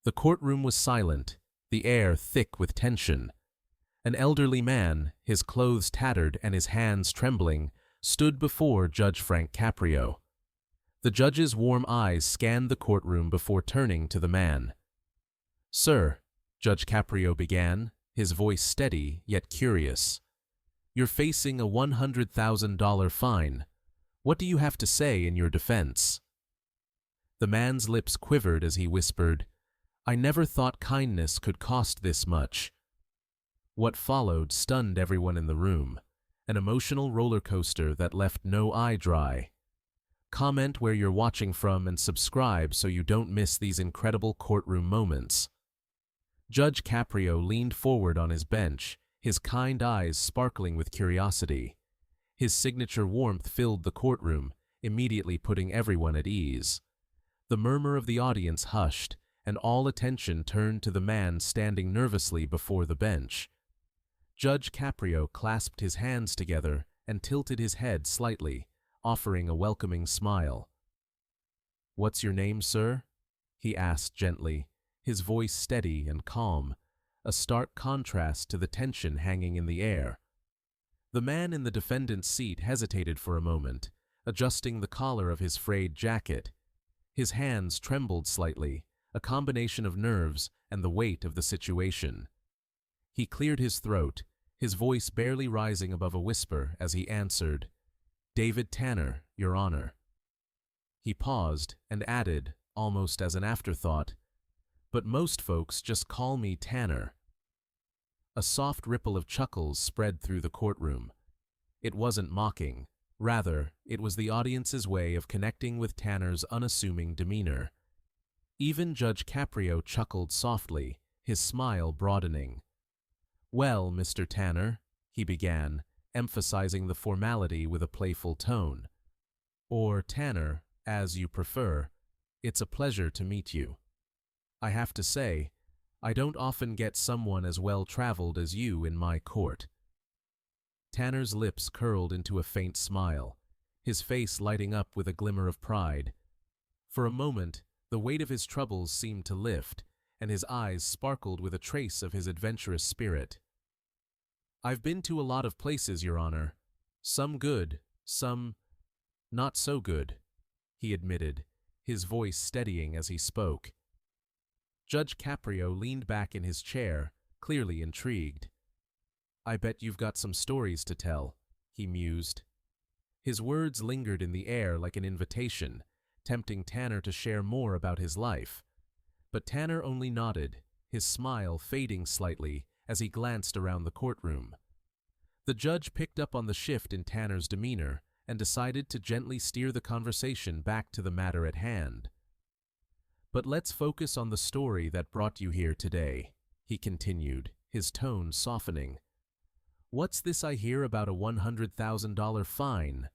The courtroom was silent, the air thick with tension. An elderly man, his clothes tattered and his hands trembling, stood before Judge Frank Caprio. The judge's warm eyes scanned the courtroom before turning to the man. "Sir," Judge Caprio began, his voice steady yet curious, "you're facing a $100,000 fine. What do you have to say in your defense?" The man's lips quivered as he whispered, "I never thought kindness could cost this much." What followed stunned everyone in the room, an emotional roller coaster that left no eye dry. Comment where you're watching from and subscribe so you don't miss these incredible courtroom moments. Judge Caprio leaned forward on his bench, his kind eyes sparkling with curiosity. His signature warmth filled the courtroom, immediately putting everyone at ease. The murmur of the audience hushed, and all attention turned to the man standing nervously before the bench. Judge Caprio clasped his hands together and tilted his head slightly, offering a welcoming smile. "What's your name, sir?" he asked gently, his voice steady and calm, a stark contrast to the tension hanging in the air. The man in the defendant's seat hesitated for a moment, adjusting the collar of his frayed jacket. His hands trembled slightly, a combination of nerves and the weight of the situation. He cleared his throat, his voice barely rising above a whisper as he answered, "David Tanner, Your Honor." He paused and added, almost as an afterthought, "But most folks just call me Tanner." A soft ripple of chuckles spread through the courtroom. It wasn't mocking. Rather, it was the audience's way of connecting with Tanner's unassuming demeanor. Even Judge Caprio chuckled softly, his smile broadening. "Well, Mr. Tanner," he began, emphasizing the formality with a playful tone. "Or Tanner, as you prefer, it's a pleasure to meet you. I have to say, I don't often get someone as well-traveled as you in my court." Tanner's lips curled into a faint smile, his face lighting up with a glimmer of pride. For a moment, the weight of his troubles seemed to lift, and his eyes sparkled with a trace of his adventurous spirit. "I've been to a lot of places, Your Honor. Some good, some not so good," he admitted, his voice steadying as he spoke. Judge Caprio leaned back in his chair, clearly intrigued. "I bet you've got some stories to tell," he mused. His words lingered in the air like an invitation, tempting Tanner to share more about his life. But Tanner only nodded, his smile fading slightly as he glanced around the courtroom. The judge picked up on the shift in Tanner's demeanor and decided to gently steer the conversation back to the matter at hand. "But let's focus on the story that brought you here today," he continued, his tone softening. "What's this I hear about a $100,000 fine?"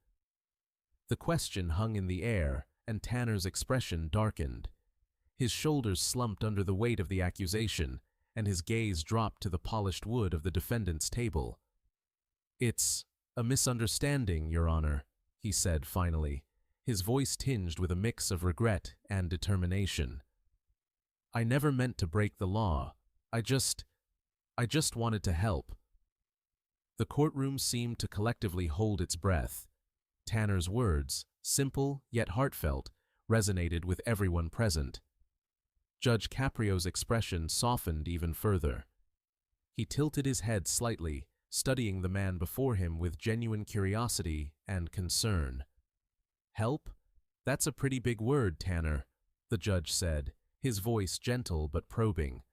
The question hung in the air, and Tanner's expression darkened. His shoulders slumped under the weight of the accusation, and his gaze dropped to the polished wood of the defendant's table. "It's a misunderstanding, Your Honor," he said finally, his voice tinged with a mix of regret and determination. "I never meant to break the law. I just wanted to help." The courtroom seemed to collectively hold its breath. Tanner's words, simple yet heartfelt, resonated with everyone present. Judge Caprio's expression softened even further. He tilted his head slightly, studying the man before him with genuine curiosity and concern. "Help? That's a pretty big word, Tanner," the judge said, his voice gentle but probing.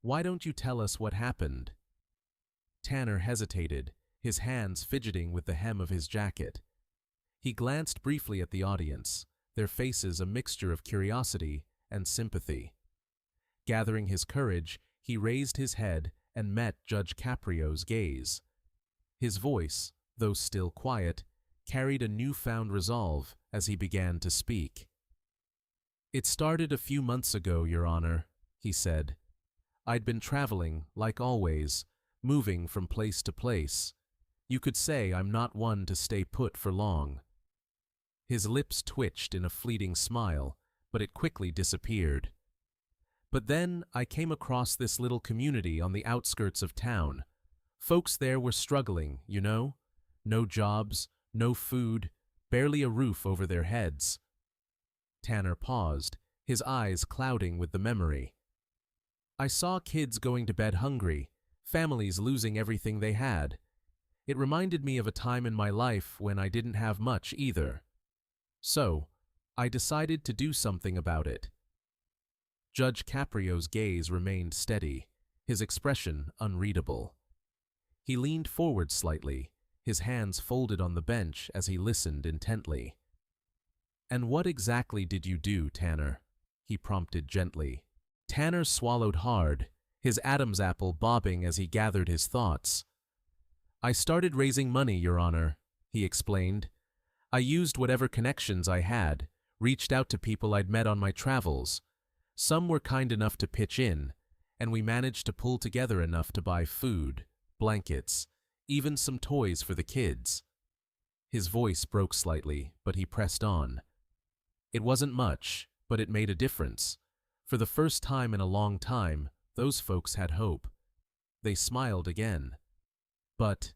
"Why don't you tell us what happened?" Tanner hesitated, his hands fidgeting with the hem of his jacket. He glanced briefly at the audience, their faces a mixture of curiosity and sympathy. Gathering his courage, he raised his head and met Judge Caprio's gaze. His voice, though still quiet, carried a newfound resolve as he began to speak. "It started a few months ago, Your Honor," he said. "I'd been traveling, like always, moving from place to place. You could say I'm not one to stay put for long." His lips twitched in a fleeting smile, but it quickly disappeared. But then I came across this little community on the outskirts of town. Folks there were struggling, you know? No jobs, no food, barely a roof over their heads. Tanner paused, his eyes clouding with the memory. I saw kids going to bed hungry, families losing everything they had. It reminded me of a time in my life when I didn't have much either. So, I decided to do something about it. Judge Caprio's gaze remained steady, his expression unreadable. He leaned forward slightly, his hands folded on the bench as he listened intently. "And what exactly did you do, Tanner?" he prompted gently. Tanner swallowed hard, his Adam's apple bobbing as he gathered his thoughts. "I started raising money, Your Honor," he explained. "I used whatever connections I had, reached out to people I'd met on my travels. Some were kind enough to pitch in, and we managed to pull together enough to buy food, blankets, even some toys for the kids." His voice broke slightly, but he pressed on. "It wasn't much, but it made a difference. For the first time in a long time, those folks had hope." They smiled again. "But—"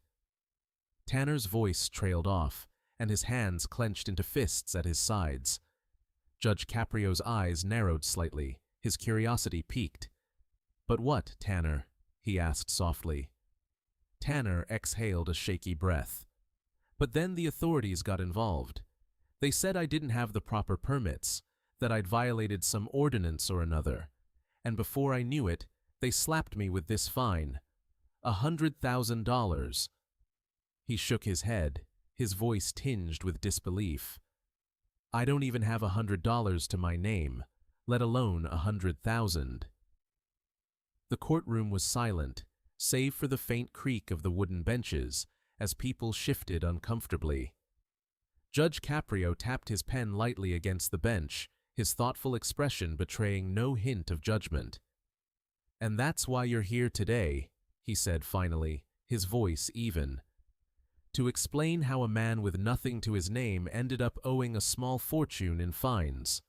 Tanner's voice trailed off, and his hands clenched into fists at his sides. Judge Caprio's eyes narrowed slightly, his curiosity piqued. "But what, Tanner?" he asked softly. Tanner exhaled a shaky breath. "But then the authorities got involved. They said I didn't have the proper permits, that I'd violated some ordinance or another, and before I knew it, they slapped me with this fine. $100,000. He shook his head, his voice tinged with disbelief. "I don't even have $100 to my name, let alone 100,000. The courtroom was silent, save for the faint creak of the wooden benches as people shifted uncomfortably. Judge Caprio tapped his pen lightly against the bench, his thoughtful expression betraying no hint of judgment. "And that's why you're here today," he said finally, his voice even. "To explain how a man with nothing to his name ended up owing a small fortune in fines."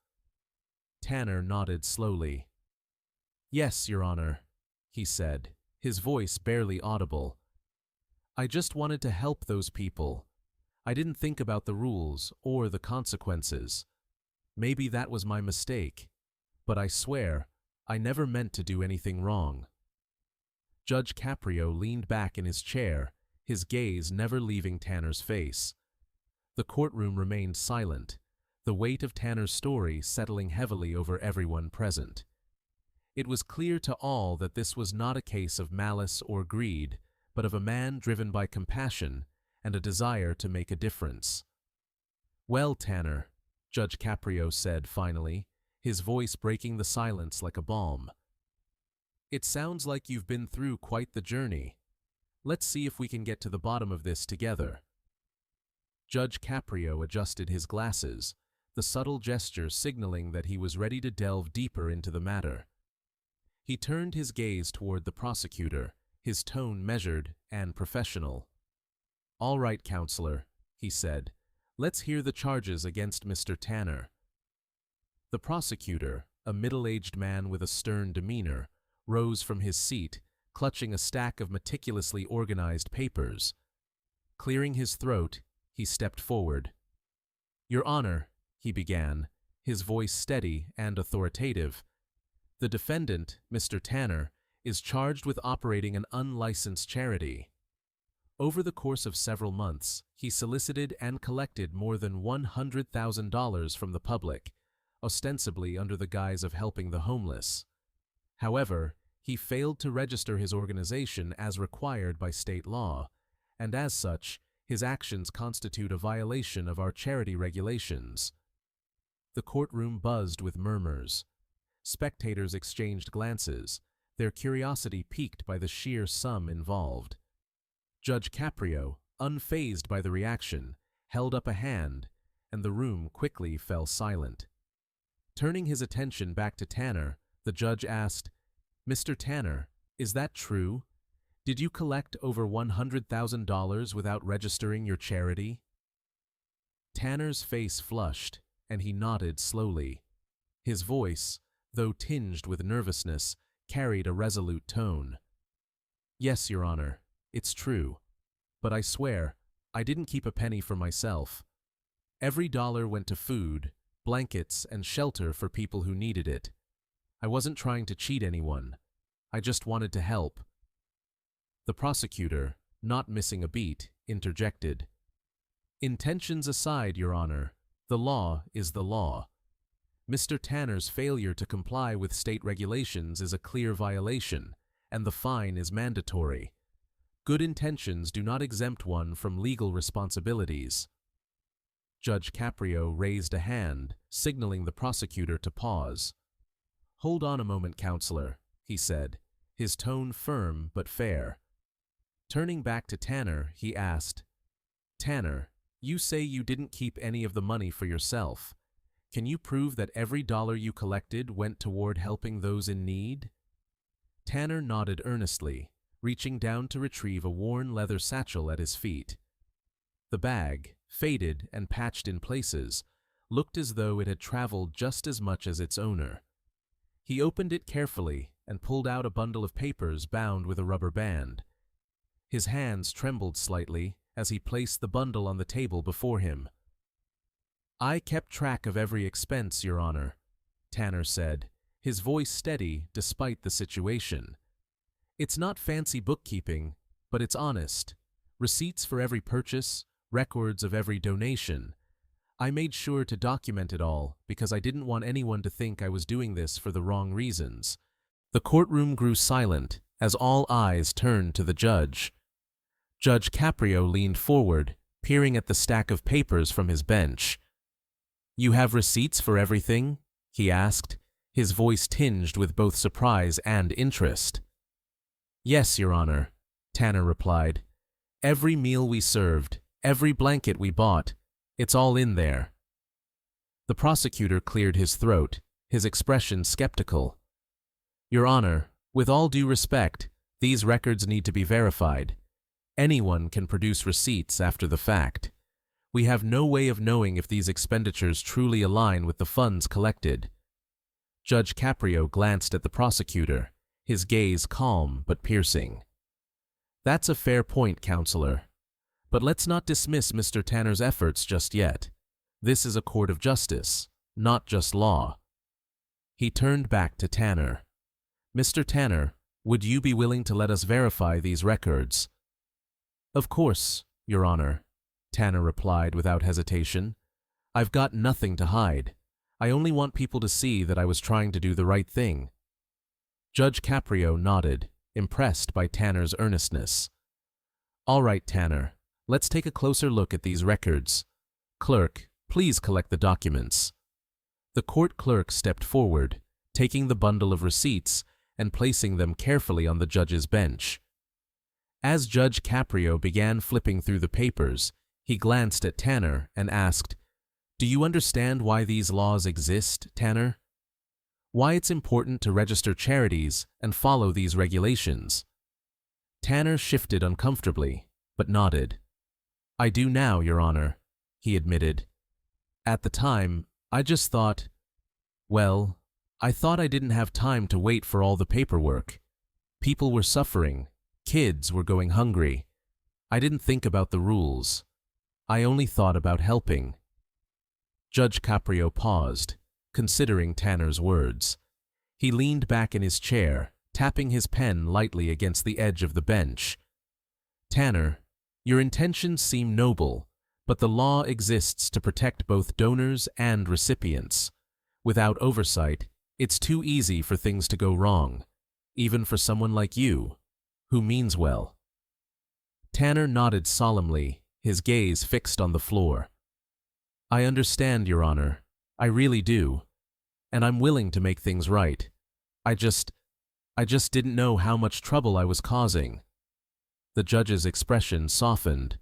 Tanner nodded slowly. "Yes, Your Honor," he said, his voice barely audible. "I just wanted to help those people. I didn't think about the rules or the consequences. Maybe that was my mistake, but I swear, I never meant to do anything wrong." Judge Caprio leaned back in his chair, his gaze never leaving Tanner's face. The courtroom remained silent, the weight of Tanner's story settling heavily over everyone present. It was clear to all that this was not a case of malice or greed, but of a man driven by compassion and a desire to make a difference. "Well, Tanner," Judge Caprio said finally, his voice breaking the silence like a balm. "It sounds like you've been through quite the journey. Let's see if we can get to the bottom of this together." Judge Caprio adjusted his glasses, the subtle gesture signaling that he was ready to delve deeper into the matter. He turned his gaze toward the prosecutor, his tone measured and professional. "All right, counselor," he said. "Let's hear the charges against Mr. Tanner." The prosecutor, a middle-aged man with a stern demeanor, rose from his seat, clutching a stack of meticulously organized papers. Clearing his throat, he stepped forward. "Your Honor," he began, his voice steady and authoritative, "the defendant, Mr. Tanner, is charged with operating an unlicensed charity. Over the course of several months, he solicited and collected more than $100,000 from the public, ostensibly under the guise of helping the homeless. However, he failed to register his organization as required by state law, and as such, his actions constitute a violation of our charity regulations." The courtroom buzzed with murmurs. Spectators exchanged glances, their curiosity piqued by the sheer sum involved. Judge Caprio, unfazed by the reaction, held up a hand, and the room quickly fell silent. Turning his attention back to Tanner, the judge asked, "Mr. Tanner, is that true? Did you collect over $100,000 without registering your charity?" Tanner's face flushed, and he nodded slowly. His voice, though tinged with nervousness, carried a resolute tone. "Yes, Your Honor, it's true. But I swear, I didn't keep a penny for myself. Every dollar went to food, blankets, and shelter for people who needed it. I wasn't trying to cheat anyone. I just wanted to help." The prosecutor, not missing a beat, interjected. "Intentions aside, Your Honor, the law is the law. Mr. Tanner's failure to comply with state regulations is a clear violation, and the fine is mandatory. Good intentions do not exempt one from legal responsibilities." Judge Caprio raised a hand, signaling the prosecutor to pause. "Hold on a moment, counselor," he said, his tone firm but fair. Turning back to Tanner, he asked, "Tanner, you say you didn't keep any of the money for yourself. Can you prove that every dollar you collected went toward helping those in need?" Tanner nodded earnestly, reaching down to retrieve a worn leather satchel at his feet. The bag, faded and patched in places, looked as though it had traveled just as much as its owner. He opened it carefully and pulled out a bundle of papers bound with a rubber band. His hands trembled slightly as he placed the bundle on the table before him. "I kept track of every expense, Your Honor," Tanner said, his voice steady despite the situation. "It's not fancy bookkeeping, but it's honest. Receipts for every purchase, records of every donation. I made sure to document it all because I didn't want anyone to think I was doing this for the wrong reasons." The courtroom grew silent as all eyes turned to the judge. Judge Caprio leaned forward, peering at the stack of papers from his bench. "You have receipts for everything?" he asked, his voice tinged with both surprise and interest. "Yes, Your Honor," Tanner replied. "Every meal we served, every blanket we bought, it's all in there." The prosecutor cleared his throat, his expression skeptical. "Your Honor, with all due respect, these records need to be verified. Anyone can produce receipts after the fact. We have no way of knowing if these expenditures truly align with the funds collected." Judge Caprio glanced at the prosecutor, his gaze calm but piercing. "That's a fair point, counselor. But let's not dismiss Mr. Tanner's efforts just yet. This is a court of justice, not just law." He turned back to Tanner. "Mr. Tanner, would you be willing to let us verify these records?" "Of course, Your Honor," Tanner replied without hesitation. "I've got nothing to hide. I only want people to see that I was trying to do the right thing." Judge Caprio nodded, impressed by Tanner's earnestness. "All right, Tanner, let's take a closer look at these records. Clerk, please collect the documents." The court clerk stepped forward, taking the bundle of receipts and placing them carefully on the judge's bench. As Judge Caprio began flipping through the papers, he glanced at Tanner and asked, "Do you understand why these laws exist, Tanner? Why it's important to register charities and follow these regulations?" Tanner shifted uncomfortably, but nodded. "I do now, Your Honor," he admitted. "At the time, I just thought, well, I thought I didn't have time to wait for all the paperwork. People were suffering. Kids were going hungry. I didn't think about the rules. I only thought about helping." Judge Caprio paused, considering Tanner's words. He leaned back in his chair, tapping his pen lightly against the edge of the bench. "Tanner, your intentions seem noble, but the law exists to protect both donors and recipients. Without oversight, it's too easy for things to go wrong, even for someone like you, who means well." Tanner nodded solemnly, his gaze fixed on the floor. "I understand, Your Honor. I really do. And I'm willing to make things right. I just didn't know how much trouble I was causing." The judge's expression softened.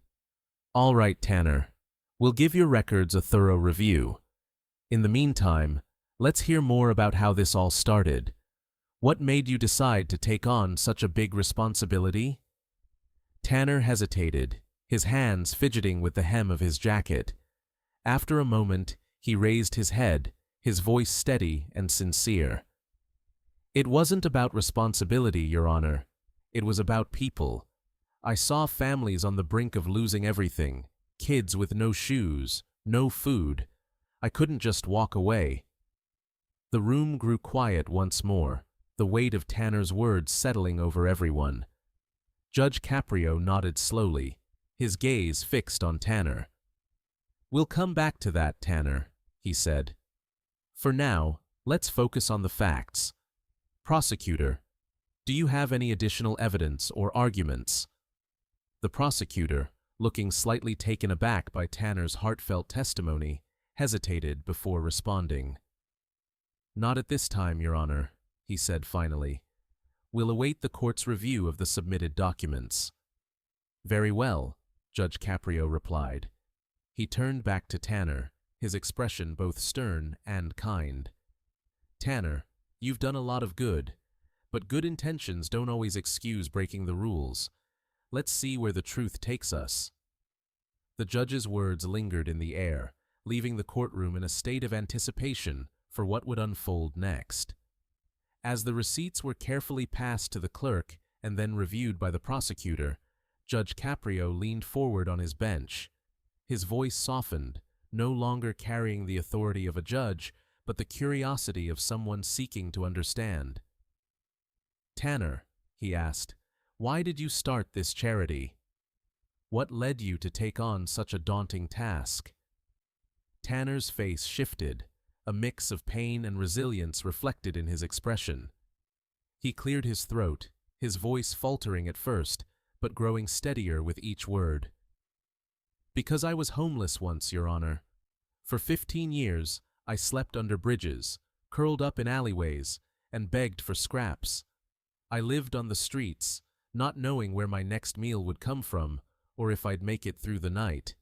"All right, Tanner. We'll give your records a thorough review. In the meantime, let's hear more about how this all started. What made you decide to take on such a big responsibility?" Tanner hesitated, his hands fidgeting with the hem of his jacket. After a moment, he raised his head, his voice steady and sincere. It wasn't about responsibility, Your Honor. It was about people. I saw families on the brink of losing everything, kids with no shoes, no food. I couldn't just walk away. The room grew quiet once more, the weight of Tanner's words settling over everyone. Judge Caprio nodded slowly, his gaze fixed on Tanner. "We'll come back to that, Tanner," he said. "For now, let's focus on the facts. Prosecutor, do you have any additional evidence or arguments?" The prosecutor, looking slightly taken aback by Tanner's heartfelt testimony, hesitated before responding. "Not at this time, Your Honor," he said finally. "We'll await the court's review of the submitted documents." "Very well," Judge Caprio replied. He turned back to Tanner, his expression both stern and kind. "Tanner, you've done a lot of good, but good intentions don't always excuse breaking the rules. Let's see where the truth takes us." The judge's words lingered in the air, leaving the courtroom in a state of anticipation for what would unfold next. As the receipts were carefully passed to the clerk and then reviewed by the prosecutor, Judge Caprio leaned forward on his bench. His voice softened, no longer carrying the authority of a judge, but the curiosity of someone seeking to understand. "Tanner," he asked, "why did you start this charity? What led you to take on such a daunting task?" Tanner's face shifted, a mix of pain and resilience reflected in his expression. He cleared his throat, his voice faltering at first, but growing steadier with each word. "Because I was homeless once, Your Honor. For 15 years, I slept under bridges, curled up in alleyways, and begged for scraps. I lived on the streets, not knowing where my next meal would come from, or if I'd make it through the night."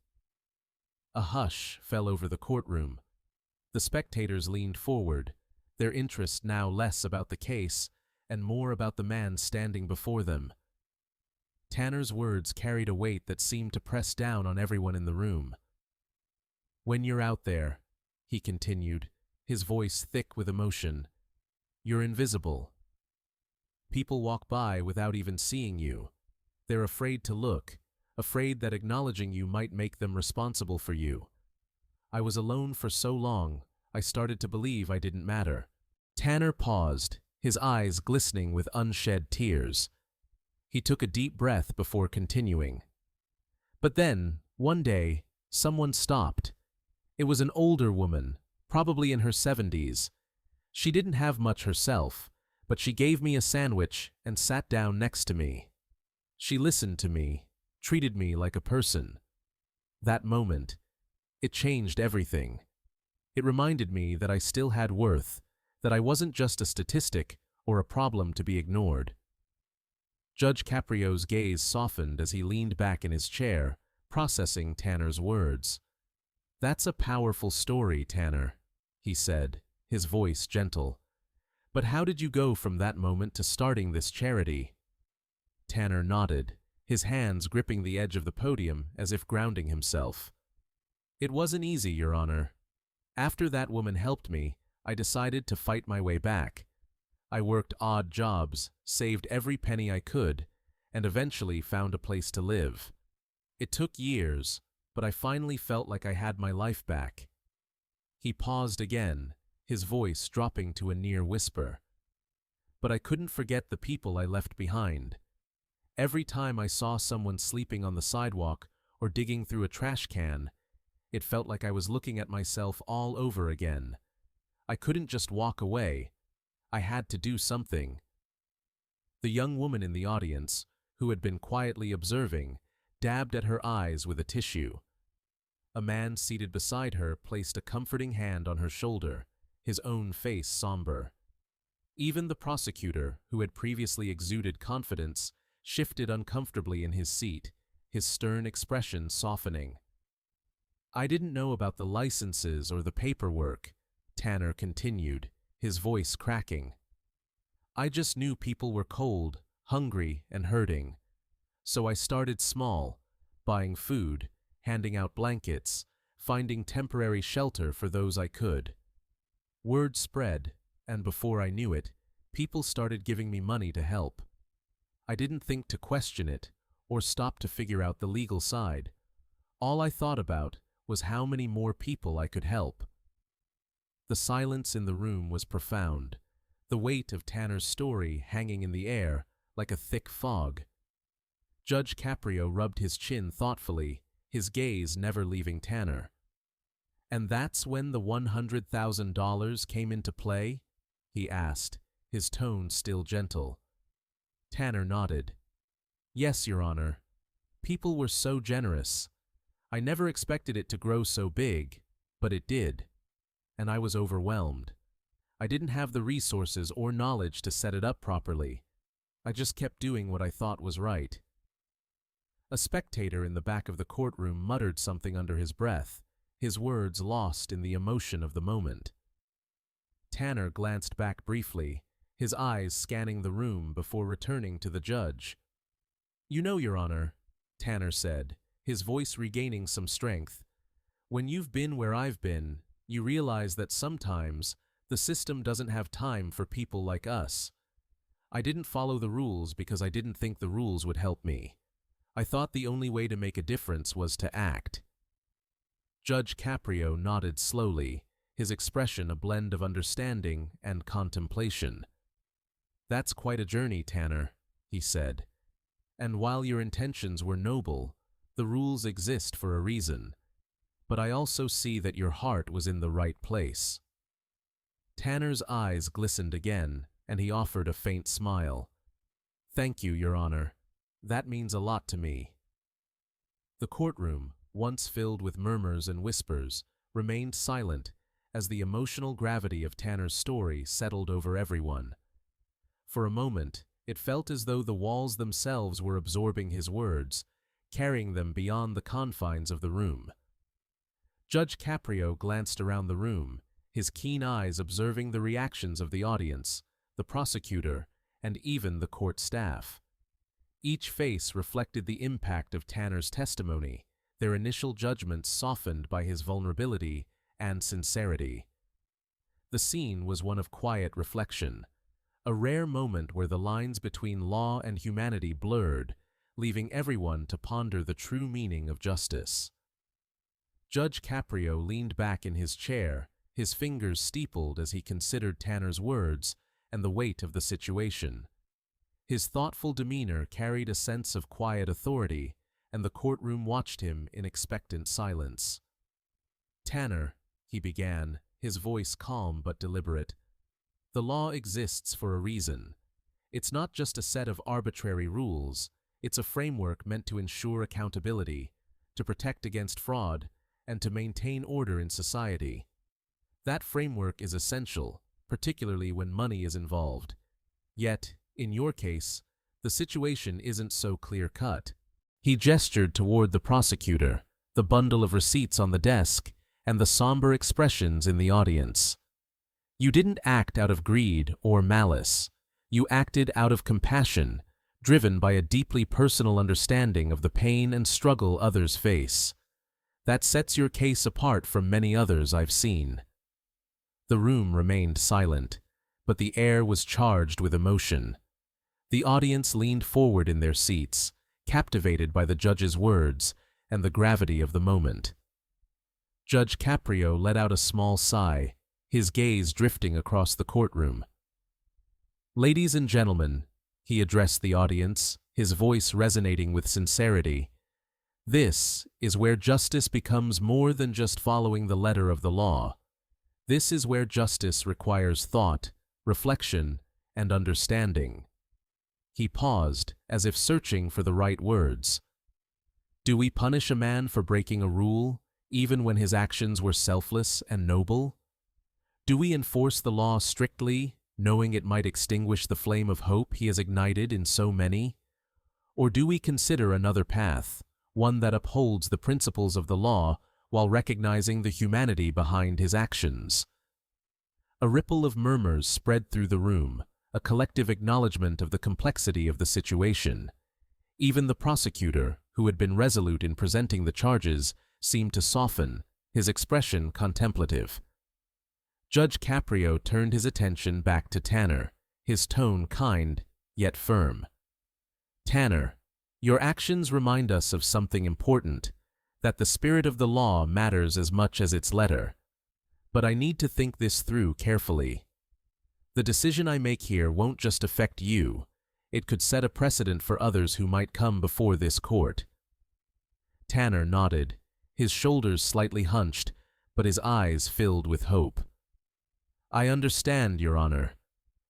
A hush fell over the courtroom. The spectators leaned forward, their interest now less about the case and more about the man standing before them. Tanner's words carried a weight that seemed to press down on everyone in the room. "When you're out there," he continued, his voice thick with emotion, "you're invisible. People walk by without even seeing you. They're afraid to look, afraid that acknowledging you might make them responsible for you. I was alone for so long, I started to believe I didn't matter." Tanner paused, his eyes glistening with unshed tears. He took a deep breath before continuing. "But then, one day, someone stopped. It was an older woman, probably in her 70s. She didn't have much herself, but she gave me a sandwich and sat down next to me. She listened to me, treated me like a person. That moment, it changed everything. It reminded me that I still had worth, that I wasn't just a statistic or a problem to be ignored." Judge Caprio's gaze softened as he leaned back in his chair, processing Tanner's words. "That's a powerful story, Tanner," he said, his voice gentle. "But how did you go from that moment to starting this charity?" Tanner nodded, his hands gripping the edge of the podium as if grounding himself. "It wasn't easy, Your Honor. After that woman helped me, I decided to fight my way back. I worked odd jobs, saved every penny I could, and eventually found a place to live. It took years, but I finally felt like I had my life back." He paused again, his voice dropping to a near whisper. "But I couldn't forget the people I left behind. Every time I saw someone sleeping on the sidewalk or digging through a trash can, it felt like I was looking at myself all over again. I couldn't just walk away. I had to do something." The young woman in the audience, who had been quietly observing, dabbed at her eyes with a tissue. A man seated beside her placed a comforting hand on her shoulder, his own face somber. Even the prosecutor, who had previously exuded confidence, shifted uncomfortably in his seat, his stern expression softening. "I didn't know about the licenses or the paperwork," Tanner continued, his voice cracking. "I just knew people were cold, hungry, and hurting. So I started small, buying food, handing out blankets, finding temporary shelter for those I could. Word spread, and before I knew it, People started giving me money to help. I didn't think to question it or stop to figure out the legal side. All I thought about was how many more people I could help. The silence in the room was profound, the weight of Tanner's story hanging in the air like a thick fog. Judge Caprio rubbed his chin thoughtfully, his gaze never leaving Tanner. "And that's when the $100,000 came into play?" he asked, his tone still gentle. Tanner nodded. "Yes, Your Honor. People were so generous. I never expected it to grow so big, but it did. And I was overwhelmed. I didn't have the resources or knowledge to set it up properly. I just kept doing what I thought was right." A spectator in the back of the courtroom muttered something under his breath, his words lost in the emotion of the moment. Tanner glanced back briefly, his eyes scanning the room before returning to the judge. "You know, Your Honor," Tanner said, his voice regaining some strength, "when you've been where I've been, you realize that sometimes the system doesn't have time for people like us. I didn't follow the rules because I didn't think the rules would help me. I thought the only way to make a difference was to act." Judge Caprio nodded slowly, his expression a blend of understanding and contemplation. "That's quite a journey, Tanner," he said. "And while your intentions were noble, the rules exist for a reason. But I also see that your heart was in the right place." Tanner's eyes glistened again, and he offered a faint smile. "Thank you, Your Honor. That means a lot to me." The courtroom, once filled with murmurs and whispers, remained silent as the emotional gravity of Tanner's story settled over everyone. For a moment, it felt as though the walls themselves were absorbing his words, carrying them beyond the confines of the room. Judge Caprio glanced around the room, his keen eyes observing the reactions of the audience, the prosecutor, and even the court staff. Each face reflected the impact of Tanner's testimony, their initial judgments softened by his vulnerability and sincerity. The scene was one of quiet reflection, a rare moment where the lines between law and humanity blurred, leaving everyone to ponder the true meaning of justice. Judge Caprio leaned back in his chair, his fingers steepled as he considered Tanner's words and the weight of the situation. His thoughtful demeanor carried a sense of quiet authority, and the courtroom watched him in expectant silence. "Tanner," he began, his voice calm but deliberate, "the law exists for a reason. It's not just a set of arbitrary rules, it's a framework meant to ensure accountability, to protect against fraud, and to maintain order in society. That framework is essential, particularly when money is involved. Yet, in your case, the situation isn't so clear-cut." He gestured toward the prosecutor, the bundle of receipts on the desk, and the somber expressions in the audience. "You didn't act out of greed or malice. You acted out of compassion, driven by a deeply personal understanding of the pain and struggle others face. That sets your case apart from many others I've seen." The room remained silent, but the air was charged with emotion. The audience leaned forward in their seats, captivated by the judge's words and the gravity of the moment. Judge Caprio let out a small sigh, his gaze drifting across the courtroom. "Ladies and gentlemen," he addressed the audience, his voice resonating with sincerity, "this is where justice becomes more than just following the letter of the law. This is where justice requires thought, reflection, and understanding." He paused, as if searching for the right words. "Do we punish a man for breaking a rule, even when his actions were selfless and noble? Do we enforce the law strictly, knowing it might extinguish the flame of hope he has ignited in so many? Or do we consider another path, one that upholds the principles of the law while recognizing the humanity behind his actions?" A ripple of murmurs spread through the room, a collective acknowledgement of the complexity of the situation. Even the prosecutor, who had been resolute in presenting the charges, seemed to soften, his expression contemplative. Judge Caprio turned his attention back to Tanner, his tone kind, yet firm. "Tanner, your actions remind us of something important, that the spirit of the law matters as much as its letter. But I need to think this through carefully. The decision I make here won't just affect you, it could set a precedent for others who might come before this court." Tanner nodded, his shoulders slightly hunched, but his eyes filled with hope. "I understand, Your Honor.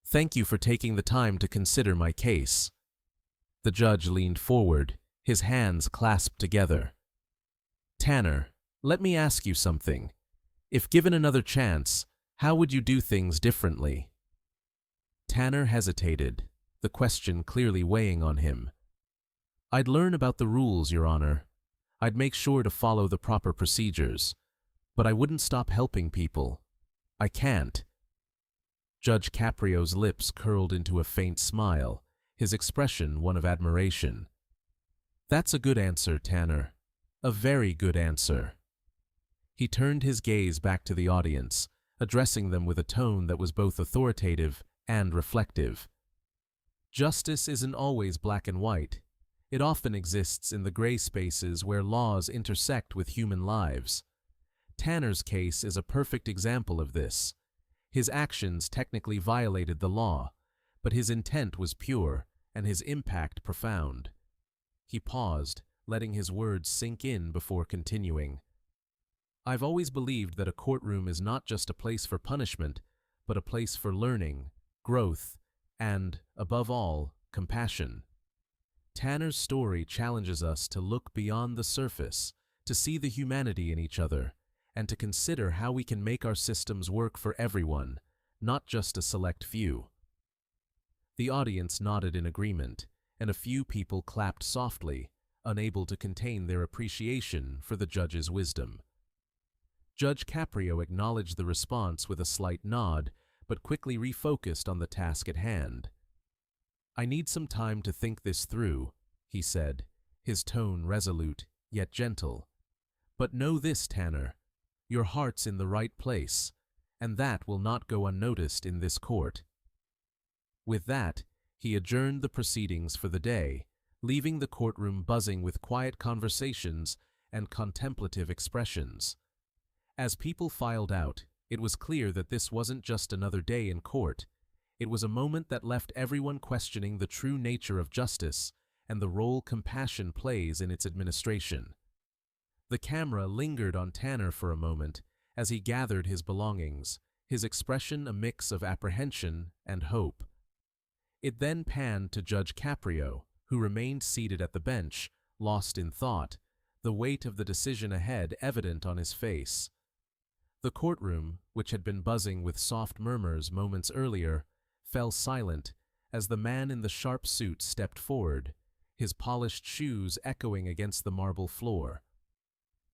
Thank you for taking the time to consider my case." The judge leaned forward, his hands clasped together. "Tanner, let me ask you something. If given another chance, how would you do things differently?" Tanner hesitated, the question clearly weighing on him. "I'd learn about the rules, Your Honor. I'd make sure to follow the proper procedures. But I wouldn't stop helping people. I can't." Judge Caprio's lips curled into a faint smile, his expression one of admiration. "That's a good answer, Tanner. A very good answer." He turned his gaze back to the audience, addressing them with a tone that was both authoritative and reflective. "Justice isn't always black and white. It often exists in the gray spaces where laws intersect with human lives. Tanner's case is a perfect example of this. His actions technically violated the law, but his intent was pure and his impact profound." He paused, letting his words sink in before continuing. "I've always believed that a courtroom is not just a place for punishment, but a place for learning, growth, and, above all, compassion. Tanner's story challenges us to look beyond the surface, to see the humanity in each other, and to consider how we can make our systems work for everyone, not just a select few." The audience nodded in agreement, and a few people clapped softly, unable to contain their appreciation for the judge's wisdom. Judge Caprio acknowledged the response with a slight nod, but quickly refocused on the task at hand. "I need some time to think this through," he said, his tone resolute, yet gentle. "But know this, Tanner, your heart's in the right place, and that will not go unnoticed in this court." With that, he adjourned the proceedings for the day, leaving the courtroom buzzing with quiet conversations and contemplative expressions. As people filed out, it was clear that this wasn't just another day in court. It was a moment that left everyone questioning the true nature of justice and the role compassion plays in its administration. The camera lingered on Tanner for a moment as he gathered his belongings, his expression a mix of apprehension and hope. It then panned to Judge Caprio, who remained seated at the bench, lost in thought, the weight of the decision ahead evident on his face. The courtroom, which had been buzzing with soft murmurs moments earlier, fell silent as the man in the sharp suit stepped forward, his polished shoes echoing against the marble floor.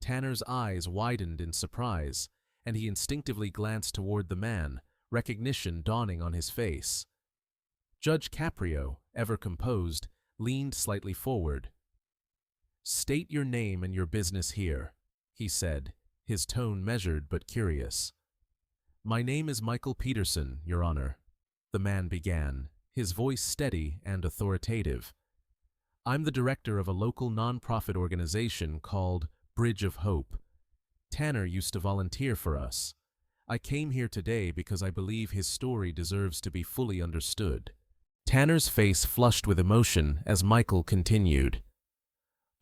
Tanner's eyes widened in surprise, and he instinctively glanced toward the man, recognition dawning on his face. Judge Caprio, ever composed, leaned slightly forward. "State your name and your business here," he said, his tone measured but curious. "My name is Michael Peterson, Your Honor," the man began, his voice steady and authoritative. "I'm the director of a local nonprofit organization called Bridge of Hope. Tanner used to volunteer for us. I came here today because I believe his story deserves to be fully understood." Tanner's face flushed with emotion as Michael continued.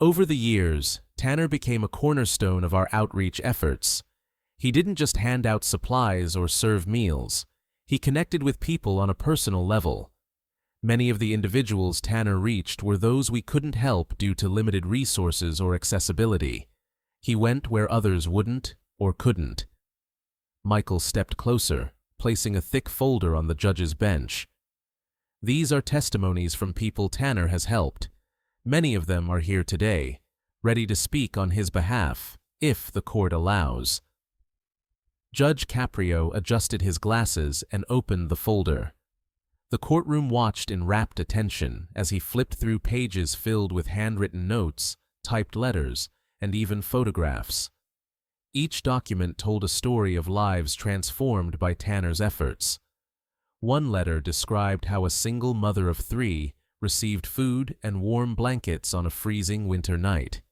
"Over the years, Tanner became a cornerstone of our outreach efforts. He didn't just hand out supplies or serve meals. He connected with people on a personal level. Many of the individuals Tanner reached were those we couldn't help due to limited resources or accessibility. He went where others wouldn't or couldn't." Michael stepped closer, placing a thick folder on the judge's bench. "These are testimonies from people Tanner has helped. Many of them are here today, ready to speak on his behalf, if the court allows." Judge Caprio adjusted his glasses and opened the folder. The courtroom watched in rapt attention as he flipped through pages filled with handwritten notes, typed letters, and even photographs. Each document told a story of lives transformed by Tanner's efforts. One letter described how a single mother of 3 received food and warm blankets on a freezing winter night.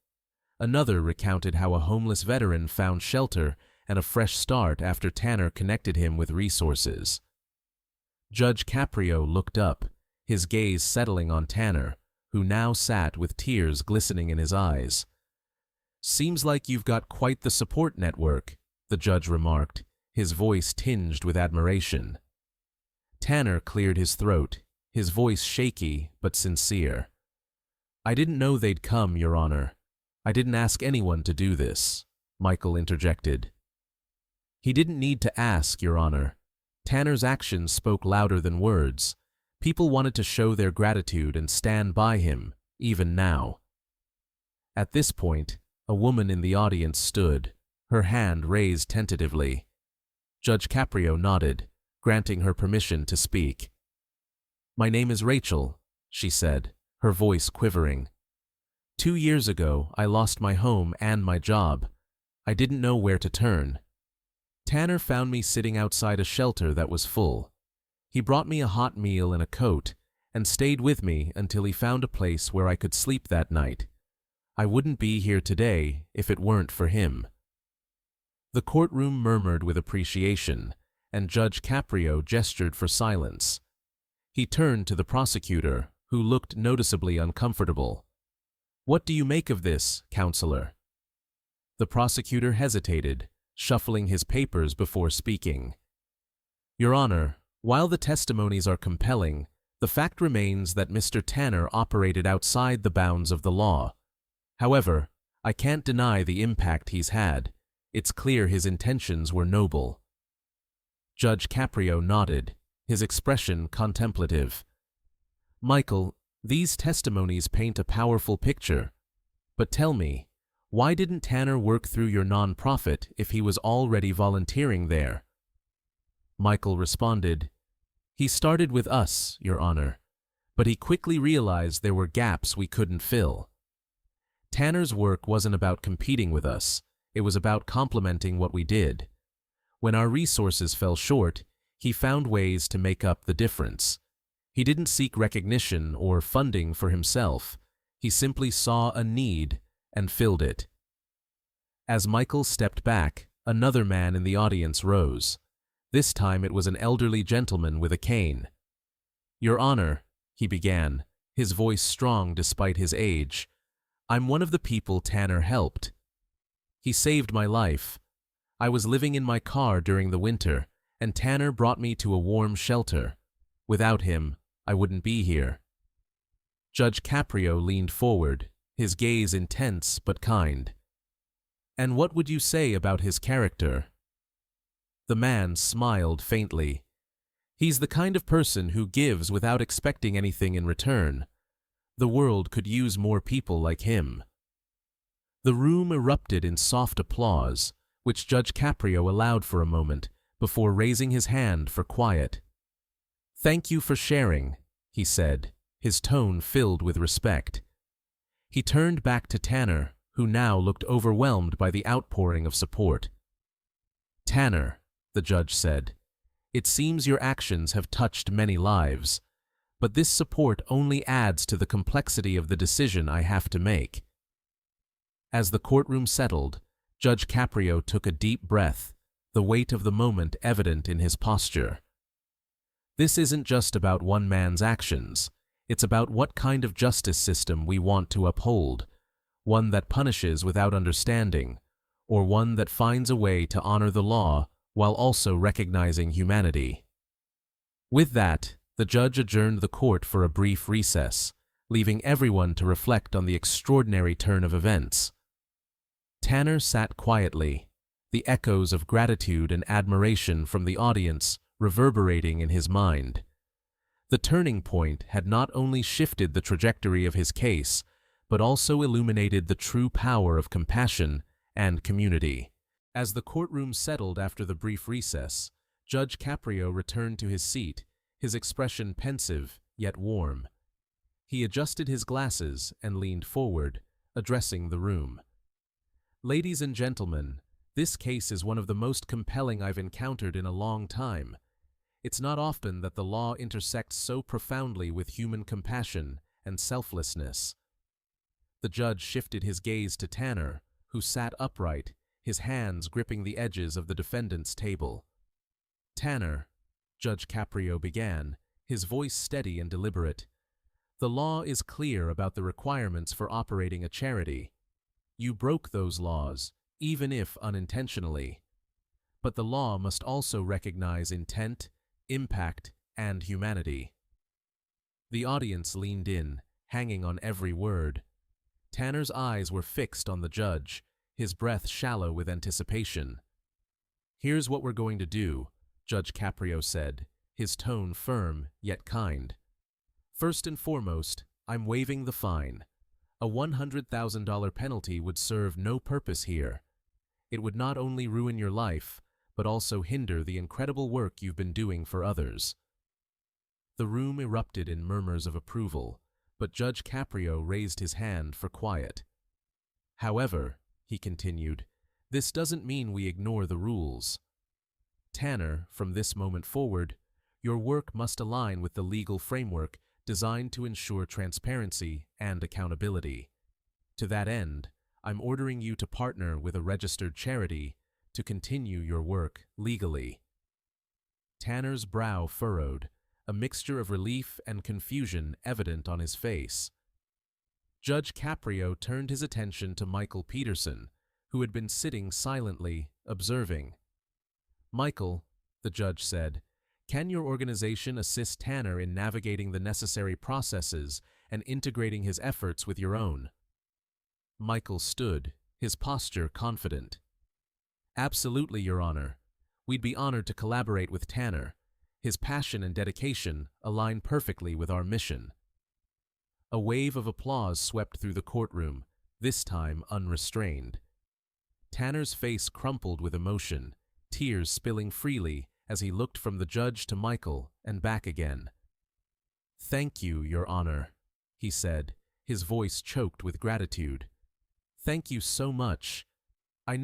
Another recounted how a homeless veteran found shelter and a fresh start after Tanner connected him with resources. Judge Caprio looked up, his gaze settling on Tanner, who now sat with tears glistening in his eyes. "Seems like you've got quite the support network," the judge remarked, his voice tinged with admiration. Tanner cleared his throat, his voice shaky but sincere. "I didn't know they'd come, Your Honor. I didn't ask anyone to do this," Michael interjected. "He didn't need to ask, Your Honor. Tanner's actions spoke louder than words. People wanted to show their gratitude and stand by him, even now." At this point, a woman in the audience stood, her hand raised tentatively. Judge Caprio nodded, granting her permission to speak. "My name is Rachel," she said, her voice quivering. "2 years ago, I lost my home and my job. I didn't know where to turn. Tanner found me sitting outside a shelter that was full. He brought me a hot meal and a coat, and stayed with me until he found a place where I could sleep that night. I wouldn't be here today if it weren't for him." The courtroom murmured with appreciation, and Judge Caprio gestured for silence. He turned to the prosecutor, who looked noticeably uncomfortable. "What do you make of this, counselor?" The prosecutor hesitated, shuffling his papers before speaking. "Your Honor, while the testimonies are compelling, the fact remains that Mr. Tanner operated outside the bounds of the law. However, I can't deny the impact he's had. It's clear his intentions were noble." Judge Caprio nodded, his expression contemplative. "Michael, these testimonies paint a powerful picture. But tell me, why didn't Tanner work through your nonprofit if he was already volunteering there?" Michael responded, "He started with us, Your Honor, but he quickly realized there were gaps we couldn't fill. Tanner's work wasn't about competing with us, it was about complementing what we did. When our resources fell short, he found ways to make up the difference. He didn't seek recognition or funding for himself, he simply saw a need and filled it." As Michael stepped back, another man in the audience rose. This time it was an elderly gentleman with a cane. "Your Honor," he began, his voice strong despite his age, "I'm one of the people Tanner helped. He saved my life. I was living in my car during the winter, and Tanner brought me to a warm shelter. Without him, I wouldn't be here." Judge Caprio leaned forward, his gaze intense but kind. "And what would you say about his character?" The man smiled faintly. "He's the kind of person who gives without expecting anything in return. The world could use more people like him." The room erupted in soft applause, which Judge Caprio allowed for a moment, before raising his hand for quiet. "Thank you for sharing," he said, his tone filled with respect. He turned back to Tanner, who now looked overwhelmed by the outpouring of support. "Tanner," the judge said, "it seems your actions have touched many lives, but this support only adds to the complexity of the decision I have to make." As the courtroom settled, Judge Caprio took a deep breath, the weight of the moment evident in his posture. This isn't just about one man's actions, it's about what kind of justice system we want to uphold, one that punishes without understanding, or one that finds a way to honor the law while also recognizing humanity. With that, the judge adjourned the court for a brief recess, leaving everyone to reflect on the extraordinary turn of events. Tanner sat quietly, the echoes of gratitude and admiration from the audience reverberating in his mind. The turning point had not only shifted the trajectory of his case, but also illuminated the true power of compassion and community. As the courtroom settled after the brief recess, Judge Caprio returned to his seat, his expression pensive yet warm. He adjusted his glasses and leaned forward, addressing the room. "Ladies and gentlemen, this case is one of the most compelling I've encountered in a long time. It's not often that the law intersects so profoundly with human compassion and selflessness. The judge shifted his gaze to Tanner, who sat upright, his hands gripping the edges of the defendant's table. "Tanner," Judge Caprio began, his voice steady and deliberate, "the law is clear about the requirements for operating a charity. You broke those laws, even if unintentionally. But the law must also recognize intent, impact, and humanity." The audience leaned in, hanging on every word. Tanner's eyes were fixed on the judge, his breath shallow with anticipation. "Here's what we're going to do," Judge Caprio said, his tone firm yet kind. "First and foremost, I'm waiving the fine. A $100,000 penalty would serve no purpose here. It would not only ruin your life, but also hinder the incredible work you've been doing for others." The room erupted in murmurs of approval, but Judge Caprio raised his hand for quiet. "However," he continued, "this doesn't mean we ignore the rules. Tanner, from this moment forward, your work must align with the legal framework designed to ensure transparency and accountability. To that end, I'm ordering you to partner with a registered charity to continue your work legally." Tanner's brow furrowed, a mixture of relief and confusion evident on his face. Judge Caprio turned his attention to Michael Peterson, who had been sitting silently, observing. "Michael," the judge said, "can your organization assist Tanner in navigating the necessary processes and integrating his efforts with your own?" Michael stood, his posture confident. "Absolutely, Your Honor. We'd be honored to collaborate with Tanner. His passion and dedication align perfectly with our mission." A wave of applause swept through the courtroom, this time unrestrained. Tanner's face crumpled with emotion, tears spilling freely as he looked from the judge to Michael and back again. "Thank you, Your Honor," he said, his voice choked with gratitude. "Thank you so much. I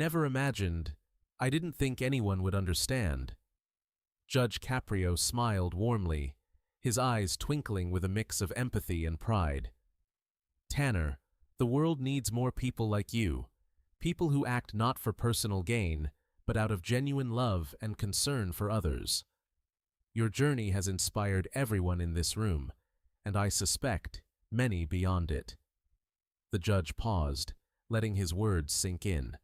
didn't think anyone would understand." Judge Caprio smiled warmly, his eyes twinkling with a mix of empathy and pride. "Tanner, the world needs more people like you, people who act not for personal gain, but out of genuine love and concern for others. Your journey has inspired everyone in this room, and I suspect many beyond it." The judge paused, letting his words sink in.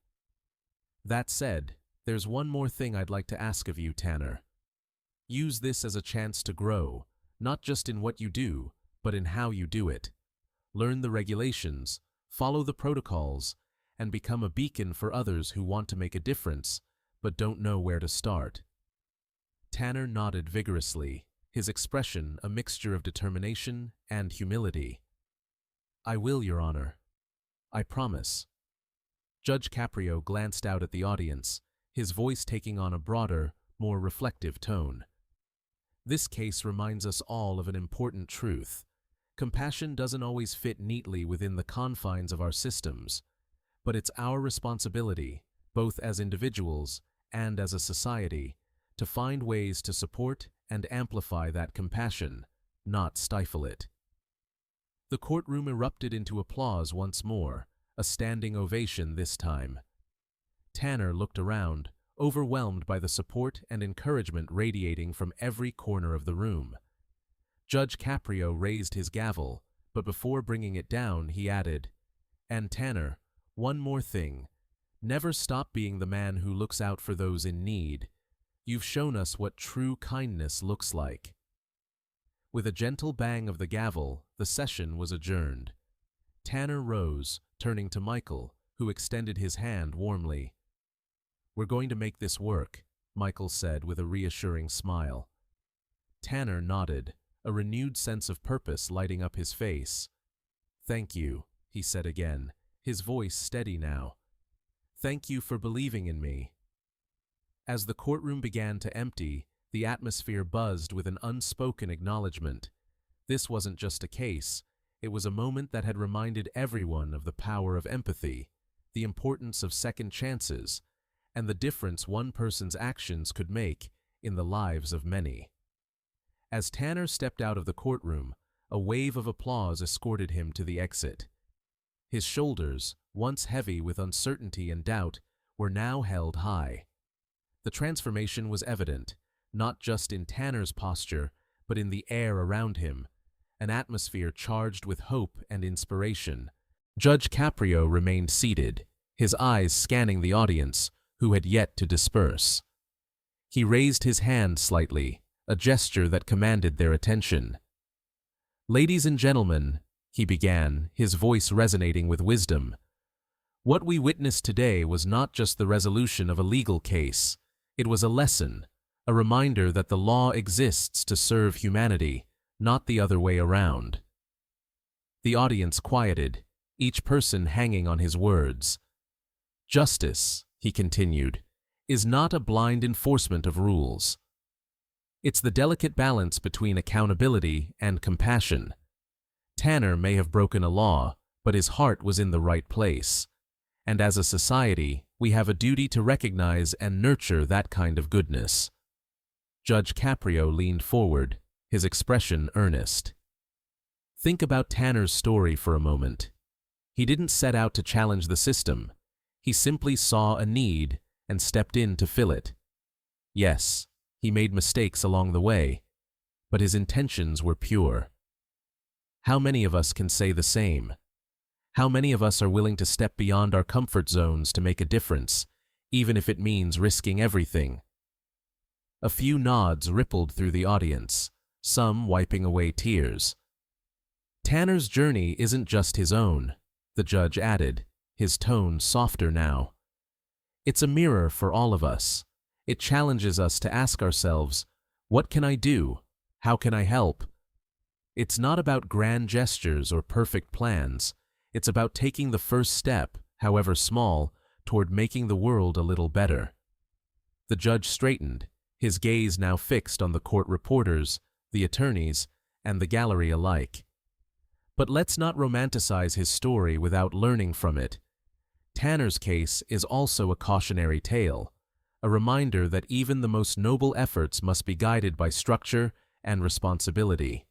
"That said, there's one more thing I'd like to ask of you, Tanner. Use this as a chance to grow, not just in what you do, but in how you do it. Learn the regulations, follow the protocols, and become a beacon for others who want to make a difference, but don't know where to start." Tanner nodded vigorously, his expression a mixture of determination and humility. "I will, Your Honor. I promise." Judge Caprio glanced out at the audience, his voice taking on a broader, more reflective tone. "This case reminds us all of an important truth. Compassion doesn't always fit neatly within the confines of our systems, but it's our responsibility, both as individuals and as a society, to find ways to support and amplify that compassion, not stifle it." The courtroom erupted into applause once more, a standing ovation this time. Tanner looked around, overwhelmed by the support and encouragement radiating from every corner of the room. Judge Caprio raised his gavel, but before bringing it down, he added, "And Tanner, one more thing. Never stop being the man who looks out for those in need. You've shown us what true kindness looks like." With a gentle bang of the gavel, the session was adjourned. Tanner rose, turning to Michael, who extended his hand warmly. "We're going to make this work," Michael said with a reassuring smile. Tanner nodded, a renewed sense of purpose lighting up his face. "Thank you," he said again, his voice steady now. "Thank you for believing in me." As the courtroom began to empty, the atmosphere buzzed with an unspoken acknowledgement. This wasn't just a case, it was a moment that had reminded everyone of the power of empathy, the importance of second chances, and the difference one person's actions could make in the lives of many. As Tanner stepped out of the courtroom, a wave of applause escorted him to the exit. His shoulders, once heavy with uncertainty and doubt, were now held high. The transformation was evident, not just in Tanner's posture, but in the air around him, an atmosphere charged with hope and inspiration. Judge Caprio remained seated, his eyes scanning the audience, who had yet to disperse. He raised his hand slightly, a gesture that commanded their attention. "Ladies and gentlemen," he began, his voice resonating with wisdom, "what we witnessed today was not just the resolution of a legal case. It was a lesson, a reminder that the law exists to serve humanity, not the other way around." The audience quieted, each person hanging on his words. "Justice," he continued, "is not a blind enforcement of rules. It's the delicate balance between accountability and compassion. Tanner may have broken a law, but his heart was in the right place. And as a society, we have a duty to recognize and nurture that kind of goodness." Judge Caprio leaned forward, his expression earnest. Think about Tanner's story for a moment. He didn't set out to challenge the system. He simply saw a need and stepped in to fill it. Yes, he made mistakes along the way, but his intentions were pure. How many of us can say the same? How many of us are willing to step beyond our comfort zones to make a difference, even if it means risking everything? A few nods rippled through the audience, some wiping away tears. "Tanner's journey isn't just his own," the judge added, his tone softer now. "It's a mirror for all of us. It challenges us to ask ourselves, what can I do? How can I help?" It's not about grand gestures or perfect plans. It's about taking the first step, however small, toward making the world a little better. The judge straightened, his gaze now fixed on the court reporters, the attorneys, and the gallery alike. But let's not romanticize his story without learning from it. Tanner's case is also a cautionary tale, a reminder that even the most noble efforts must be guided by structure and responsibility.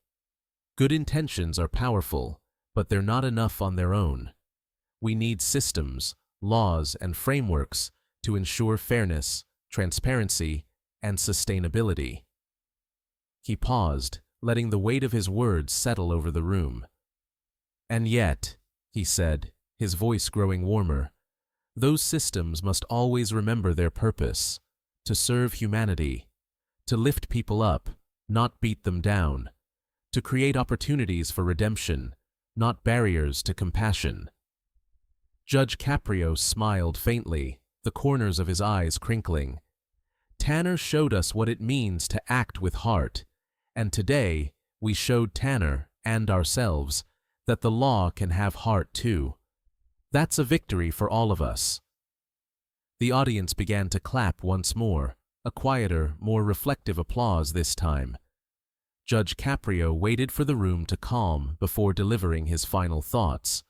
Good intentions are powerful, but they're not enough on their own. We need systems, laws, and frameworks to ensure fairness, transparency, and sustainability. He paused, letting the weight of his words settle over the room. "And yet," he said, his voice growing warmer, "those systems must always remember their purpose, to serve humanity, to lift people up, not beat them down, to create opportunities for redemption, not barriers to compassion." Judge Caprio smiled faintly, the corners of his eyes crinkling. "Tanner showed us what it means to act with heart, and today we showed Tanner and ourselves that the law can have heart too. That's a victory for all of us." The audience began to clap once more, a quieter, more reflective applause this time. Judge Caprio waited for the room to calm before delivering his final thoughts.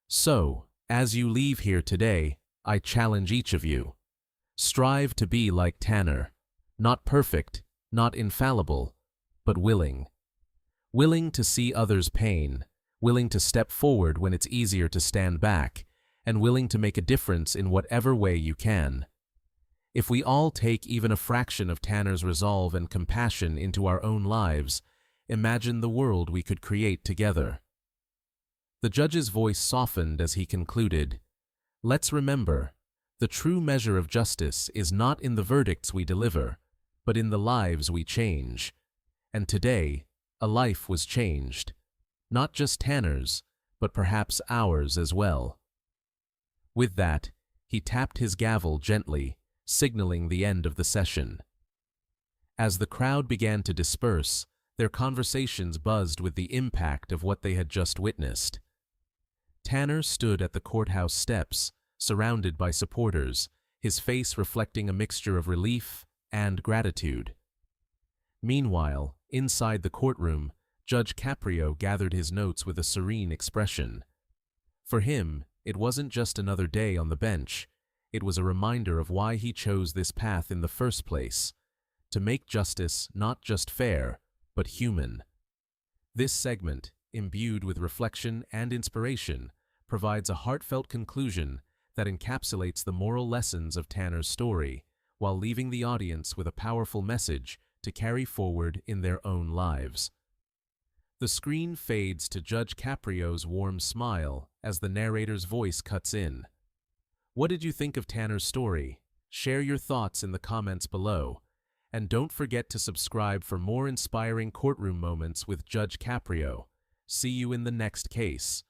"So, as you leave here today, I challenge each of you. Strive to be like Tanner, not perfect, not infallible, but willing. Willing to see others' pain, willing to step forward when it's easier to stand back, and willing to make a difference in whatever way you can. If we all take even a fraction of Tanner's resolve and compassion into our own lives, imagine the world we could create together." The judge's voice softened as he concluded, "Let's remember, the true measure of justice is not in the verdicts we deliver, but in the lives we change. And today, a life was changed. Not just Tanner's, but perhaps ours as well." With that, he tapped his gavel gently, signaling the end of the session. As the crowd began to disperse, their conversations buzzed with the impact of what they had just witnessed. Tanner stood at the courthouse steps, surrounded by supporters, his face reflecting a mixture of relief and gratitude. Meanwhile, inside the courtroom, Judge Caprio gathered his notes with a serene expression. For him, it wasn't just another day on the bench. It was a reminder of why he chose this path in the first place, to make justice not just fair, but human. This segment, imbued with reflection and inspiration, provides a heartfelt conclusion that encapsulates the moral lessons of Tanner's story, while leaving the audience with a powerful message to carry forward in their own lives. The screen fades to Judge Caprio's warm smile as the narrator's voice cuts in. What did you think of Tanner's story? Share your thoughts in the comments below, and don't forget to subscribe for more inspiring courtroom moments with Judge Caprio. See you in the next case.